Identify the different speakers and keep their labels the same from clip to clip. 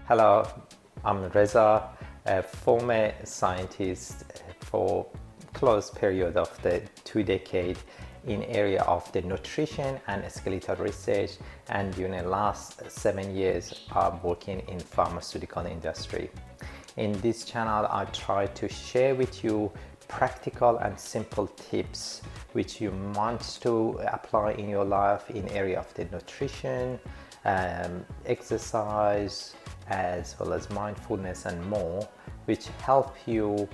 Speaker 1: Hello, I'm Reza, a former scientist for close period of the 2 decades in area of the nutrition and skeletal research, and during the last 7 years I'm working in pharmaceutical industry. In this channel I try to share with you practical and simple tips which you want to apply in your life in area of the nutrition, exercise, as well as mindfulness and more, which help you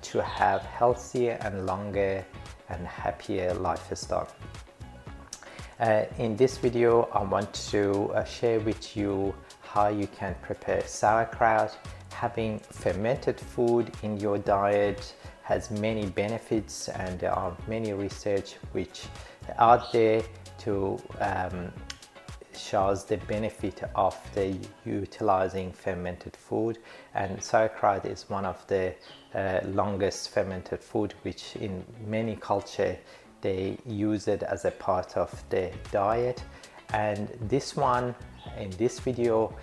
Speaker 1: to have healthier and longer and happier lifestyle. In this video I want to share with you how you can prepare sauerkraut. Having fermented food in your diet has many benefits, and there are many research which are out there to shows the benefit of the utilizing fermented food, and sauerkraut is one of the longest fermented food which in many culture they use it as a part of the diet. And this one in this video,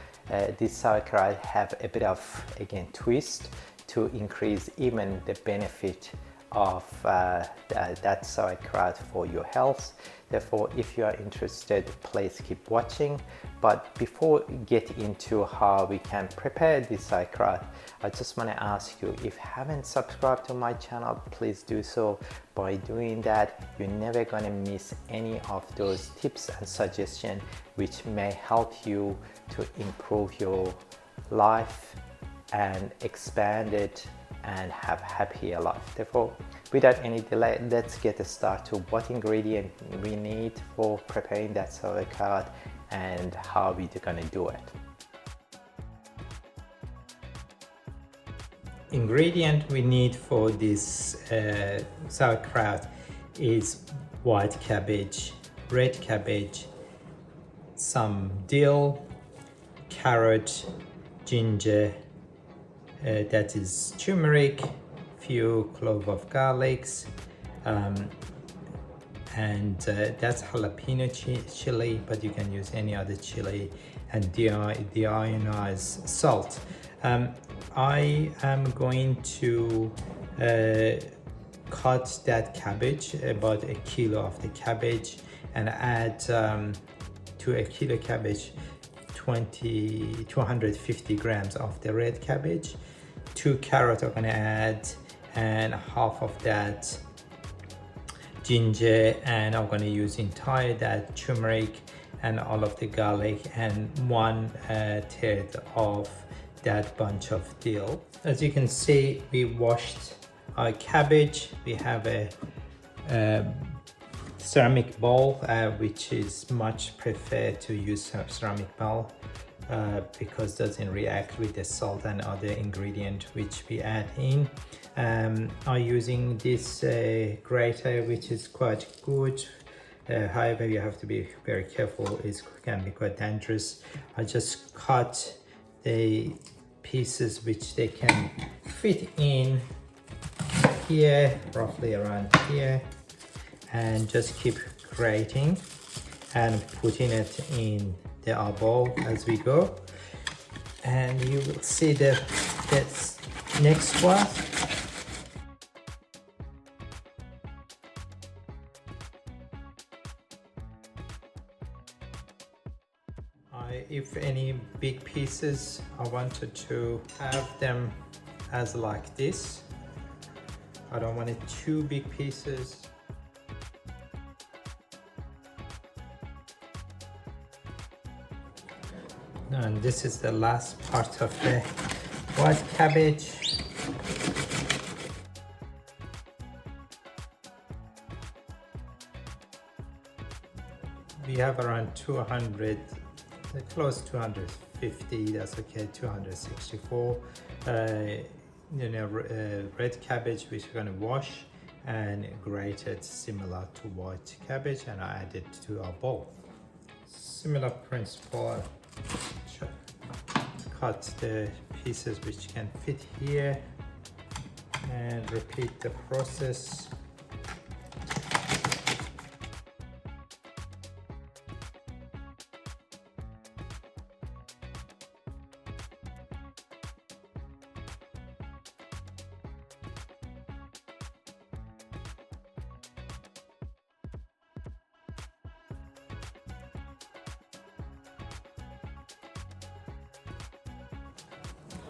Speaker 1: this sauerkraut have a bit of again twist to increase even the benefit of that sauerkraut for your health. Therefore, if you are interested, please keep watching. But before we get into how we can prepare this sauerkraut, I just want to ask you, if you haven't subscribed to my channel, please do so. By doing that, you're never going to miss any of those tips and suggestions which may help you to improve your life and expand it and have happier life. Therefore, without any delay, let's get started to what ingredient we need for preparing that sauerkraut and how we're gonna do it. Ingredient we need for this sauerkraut is white cabbage, red cabbage, some dill, carrot, ginger, that is turmeric, few cloves of garlics, and that's jalapeno chili, but you can use any other chili, and deionized salt. I am going to cut that cabbage, about a kilo of the cabbage, and add to a kilo cabbage 250 grams of the red cabbage. 2 carrots I'm gonna add, and half of that ginger, and I'm gonna use entire that turmeric and all of the garlic, and 1/3 of that bunch of dill. As you can see, we washed our cabbage. We have a ceramic bowl, which is much preferred to use ceramic bowl because it doesn't react with the salt and other ingredient which we add in. I'm using this grater, which is quite good. However, you have to be very careful, it can be quite dangerous. I just cut the pieces which they can fit in here, roughly around here, and just keep grating and putting it in the bowl as we go. And you will see the next one. If any big pieces, I wanted to have them as like this. I don't want it too big pieces. And this is the last part of the white cabbage. We have around 200, close to 250, that's okay, 264. Red cabbage which we're going to wash and grate it similar to white cabbage, and I add it to our bowl. Similar principle. Cut the pieces which can fit here and repeat the process.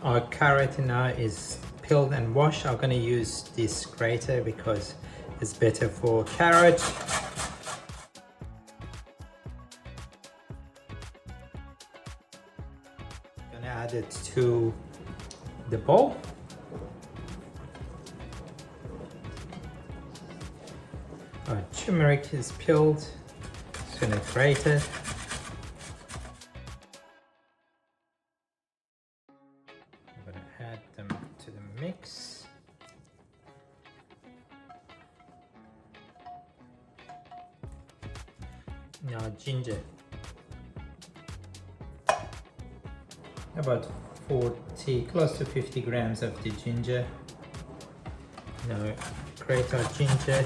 Speaker 1: Our carrot now is peeled and washed. I'm going to use this grater because it's better for carrot. I'm going to add it to the bowl. Our turmeric is peeled. Just going to grate it. I'm going to add them to the mix. Now ginger. About 40, close to 50 grams of the ginger. Now grate our ginger.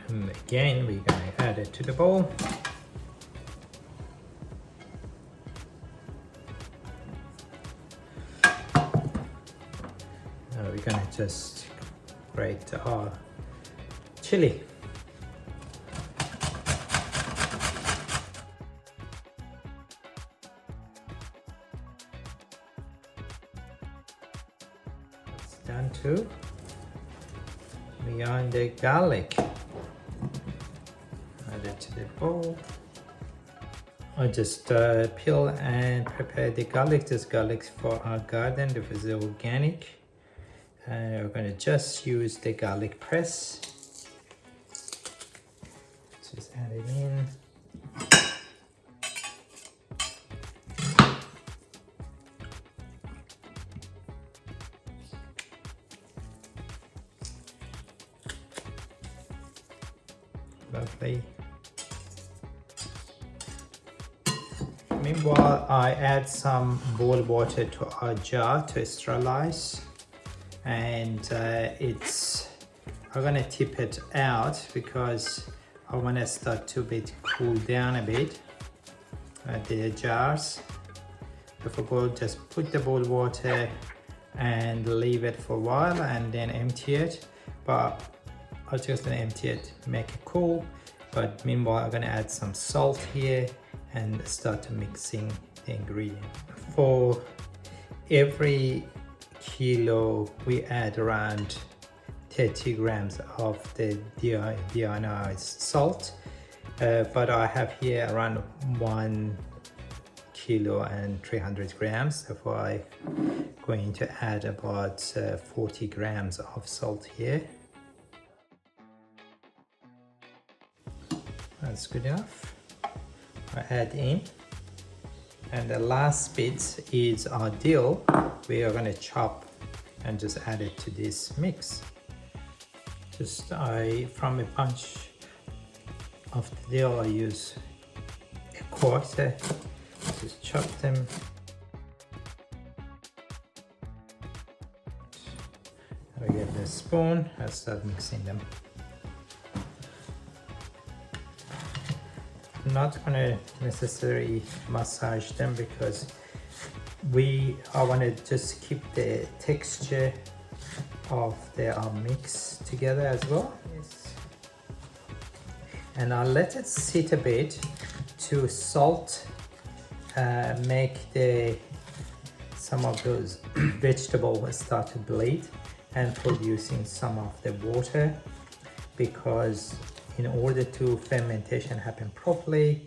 Speaker 1: And again, we're going to add it to the bowl. Now we're going to just grate our chili. It's done too. Beyond the garlic. Add it to the bowl. I just peel and prepare the garlic. This garlic for our garden. This is organic. We're going to just use the garlic press. Just add it in. Lovely. Meanwhile, I add some boiled water to our jar to sterilize, and I'm gonna tip it out because I want to start to cool down a bit. The jars. Before just put the boiled water and leave it for a while and then empty it. But I'm just gonna empty it, make it cool. But meanwhile, I'm gonna add some salt here and start mixing the ingredient. For every kilo, we add around 30 grams of the deionized salt. But I have here around 1 kilo and 300 grams. Therefore, I'm going to add about 40 grams of salt here. That's good enough. I add in. And the last bit is our dill. We are going to chop and just add it to this mix. Just from a bunch of the dill, I use a quarter. Just chop them. I get the spoon and start mixing them. I'm not going to necessarily massage them because I want to just keep the texture of the mix together as well. Yes. And I'll let it sit a bit to salt, make some of those vegetables start to bleed and producing some of the water, because in order to fermentation happen properly,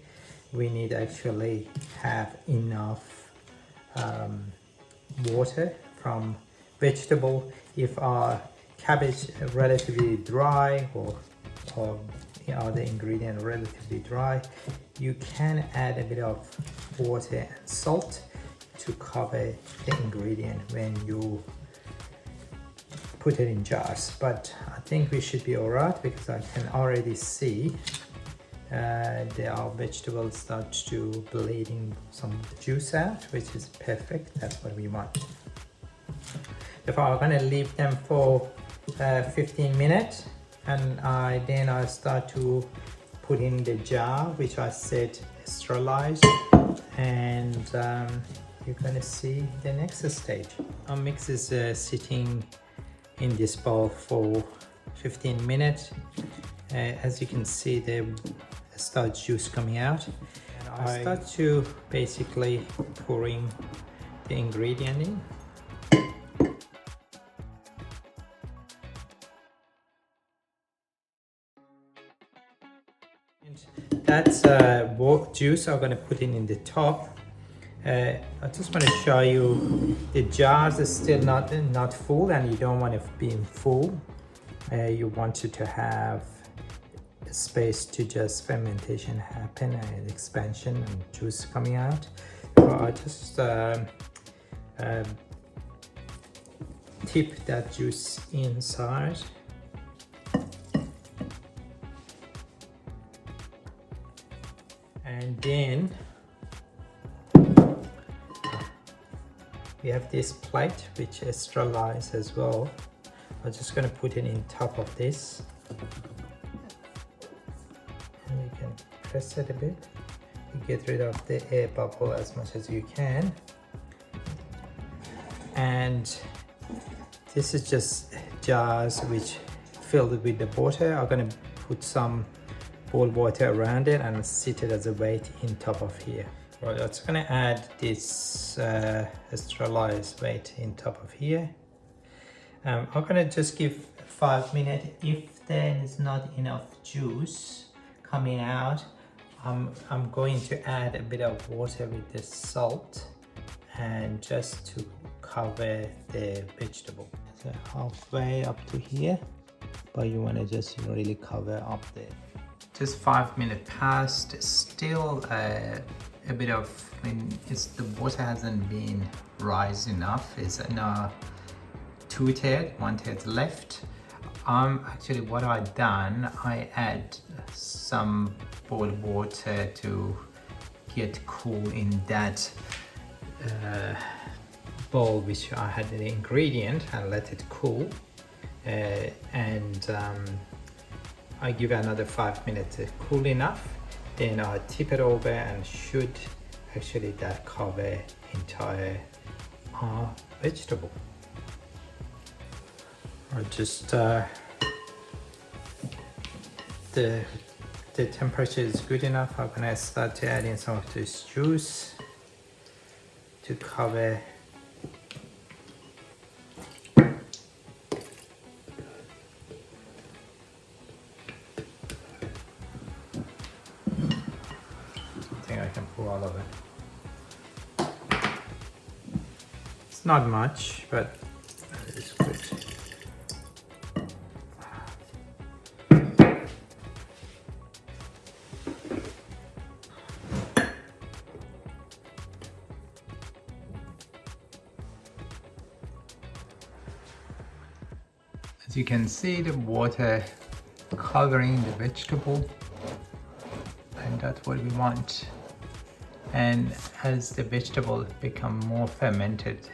Speaker 1: we need actually have enough water from vegetable. If our cabbage relatively dry or other ingredient relatively dry, you can add a bit of water and salt to cover the ingredient when you put it in jars. But I think we should be alright because I can already see our vegetables start to bleeding some juice out, which is perfect. That's what we want. Therefore, I'm going to leave them for 15 minutes, and then I start to put in the jar, which I said sterilize, and you're going to see the next stage. Our mix is sitting in this bowl for 15 minutes. As you can see, there starts juice coming out. And I start to basically pouring the ingredient in. That's juice I'm going to put in the top. I just want to show you the jars is still not full, and you don't want it being full. You want it to have space to just fermentation happen and expansion and juice coming out. So I just tip that juice inside. And then we have this plate which is sterilized as well. I'm just going to put it in top of this, and you can press it a bit to get rid of the air bubble as much as you can. And this is just jars which filled with the water. I'm going to put some boiled water around it and sit it as a weight in top of here. Right, I'm just going to add this sterilized weight in top of here. I'm going to just give 5 minutes. If there is not enough juice coming out, I'm going to add a bit of water with the salt, and just to cover the vegetable. So halfway up to here, but you want to just really cover up there. Just 5 minutes passed, still a bit of, the water hasn't been rise enough. It's now 2/3, 1/3 left. Actually what I done, I add some boiled water to get cool in that bowl which I had the ingredient, and let it cool. I give another 5 minutes to cool enough, then I tip it over, and should actually that cover entire vegetable. Or just the temperature is good enough. I'm gonna start to add in some of this juice to cover. I can pour all of it. It's not much, but it's good. As you can see, the water covering the vegetable, and that's what we want. And as the vegetable become more fermented,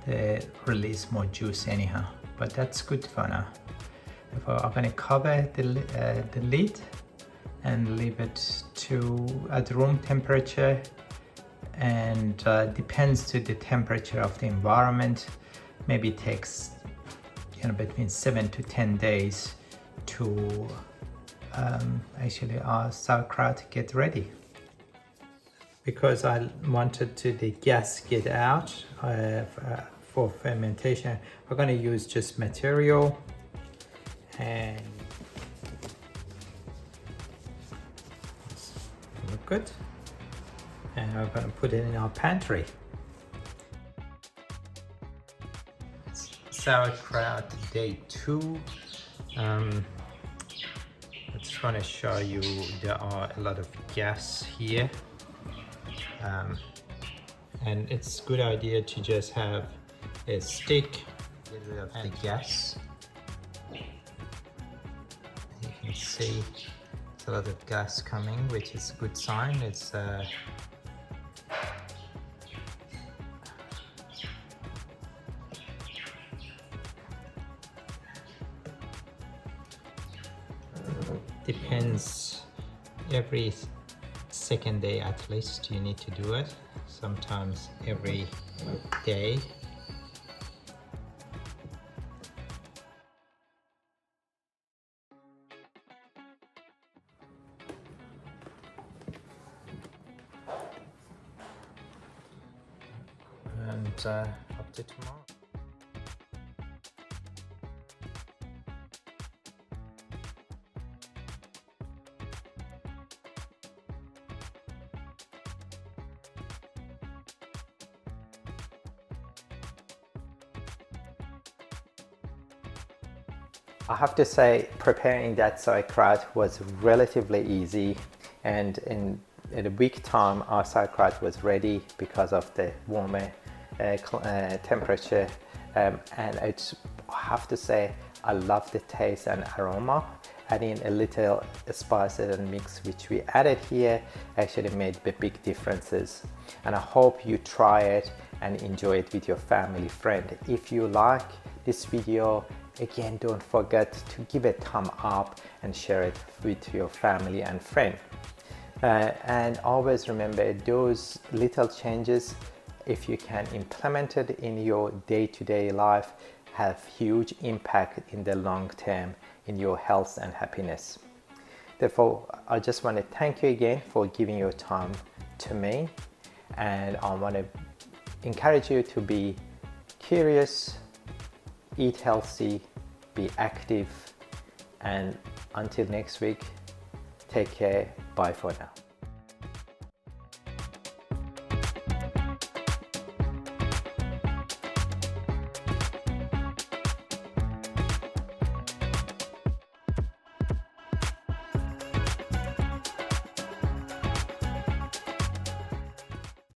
Speaker 1: they release more juice anyhow, but that's good for now. I'm going to cover the lid and leave it at room temperature, and depends to the temperature of the environment. Maybe it takes between 7 to 10 days to actually our sauerkraut get ready. Because I wanted the gas get out for fermentation, we're going to use just material, and look good. And we're going to put it in our pantry. Sauerkraut day 2. I just want to show you there are a lot of gas here. And it's a good idea to just have a stick, get rid of the gas. You can see it's a lot of gas coming, which is a good sign. It's depends, every second day at least you need to do it, sometimes every day. and up to tomorrow. I have to say, preparing that sauerkraut was relatively easy, and in a week time our sauerkraut was ready because of the warmer temperature, and I have to say I love the taste and aroma. Adding a little spices and mix which we added here actually made big differences, and I hope you try it and enjoy it with your family friend. If you like this video, again, don't forget to give a thumb up and share it with your family and friend. And always remember, those little changes, if you can implement it in your day-to-day life, have huge impact in the long term in your health and happiness. Therefore, I just want to thank you again for giving your time to me, and I want to encourage you to be curious, eat healthy, be active, and until next week, take care. Bye for now.